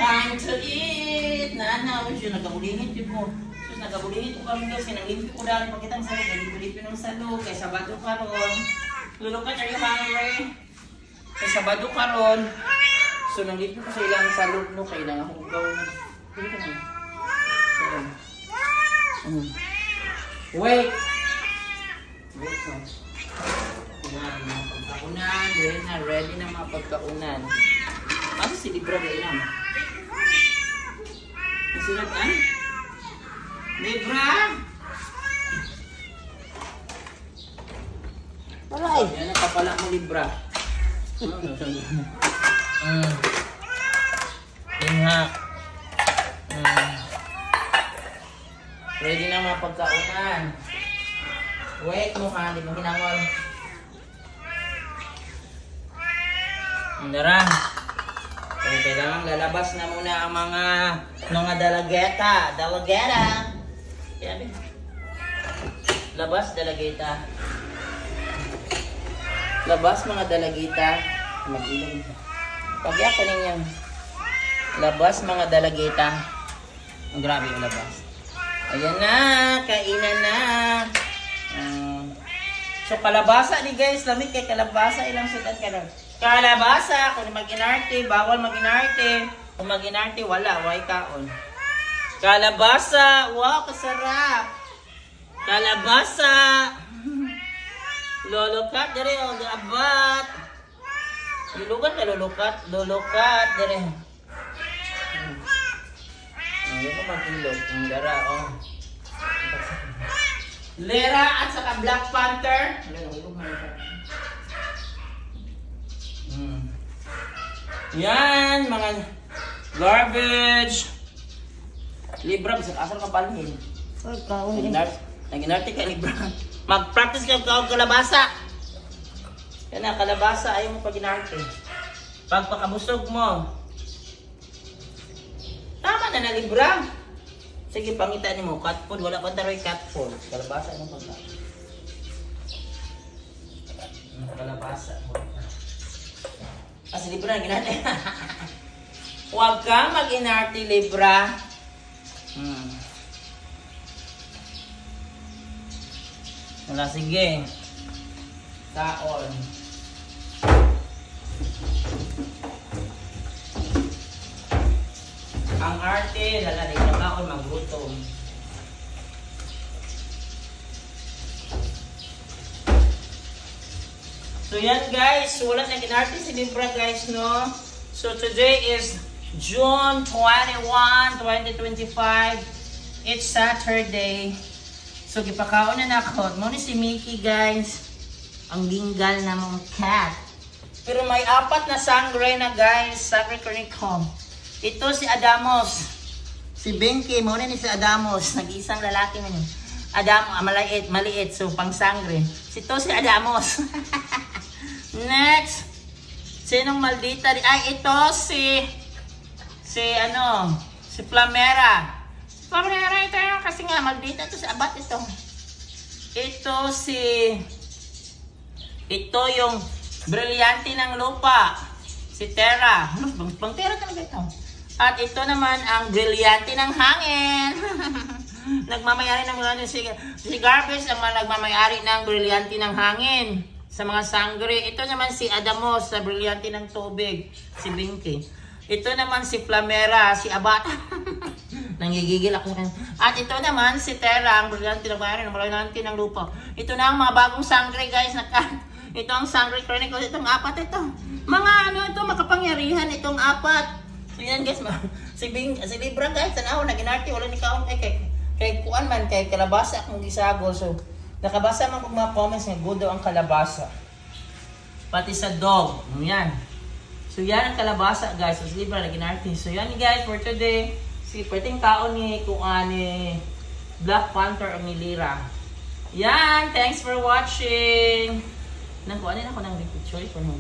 Time to eat! Nanaw siya, nagabulingit yun mo. Sus, nagabulingit ko kami guys. Sinanglimpi ko dahil pakitang salog. Nagibulipin ng salog. Kaya Sabado karon. Lulukat, are you hungry? Kaya Sabado karon. So, nanglipi ko sa ilang salog no. Kaya nangahugaw na. Pili ka naman. Wait! Wait no. Yan, mga pagkaunan. Ready na mga pagkaunan. Ano si Libra ba ilang? Nasulat an? Libra! Aray! Yan ang kapala mo, Libra. Inha. Ready na mga pagkaunan. Wait mo ha, di mo hinangol. Andara. Kaya kailangan lalabas na muna ang mga dalageta. Dalageta. Yan. Labas dalageta. Labas mga dalageta. Mag-ilong. Pagya ko ninyang. Labas mga dalageta. Ang grabe yung labas. Ayan na. Kainan na. So kalabasa ni guys. Lamig kay kalabasa. Ilang sudan ka na. Kalabasa, kung mag-inarte, bawal mag-inarte. Kung mag-inarte, wala, way kaon. Kalabasa, wow, kasarap. Kalabasa. Lulukat, dire, o, abat. Lulukat na lulukat, lulukat, dire. Hindi ko mag-ilog, ang dara, o. Lera at saka Black Panther. Yan, mga garbage. Libra, bisag asal ka palhin. Nag-inarte ka, Libra. Mag-practice ka ng kalabasa. Yan na, kalabasa, ayaw mo pag-inarte. Pag pakabusog mo. Tama na, Libra. Sige, pangitaan mo, cat food. Wala pa taroy cat food. Kalabasa, anong pagka? Kalabasa. Kasi Libra, ginate. Huwag kang mag-inarte, Libra. Wala, sige. Taon. Ang arte, lalalik na kaon, maglutom. So yan guys, wala na ginarte si Libra guys, no? So today is June 21, 2025. It's Saturday. So gipakaon na nako. Mo ni si Mickey guys. Ang linggal na mong cat. Pero may apat na sangre na guys. Sangre Cornicom. Ito si Adamos. Si Benki, mo ni si Adamos. Nag-isang lalaki man yun. Adamo, maliit. So pang sangre. Ito si Adamos. Next, sinong maldita? Ay, ito si Flamera. Flamera ito yun, kasi nga maldita ito si Abat ito. Ito yung brilyante ng lupa. Si Terra. Bang Terra talaga ito. At ito naman ang brilyante ng hangin. Nagmamayari ng mga si Garbage ang nagmamayari ng brilyante ng hangin. Sa mga sangre. Ito naman si Adamos sa brilyante ng tubig. Si Binky. Ito naman si Flamera, si Abat. Nanggigigil ako. At ito naman si Terra, ang brilyante ng lupa. Ito na ang mga bagong sangre guys. Ito ang sangre chronicles. Itong apat ito. Mga ito, makapangyarihan itong apat. So yan guys. Si Libra guys. Tanaw, nag-inarte. Wala ni kaon. Kay kuan man, kay kalabasa akong gisagol. So, nakabasa man kung mga comments nga good daw ang kalabasa. Pati sa dog. Yan. So yan ang kalabasa guys. So si Libra nag-inarte. So yan guys for today. Si pwedeng kaon ni Black Panther o ni Lira. Yan. Thanks for watching. Nagkuhanin ako ng picture for mo.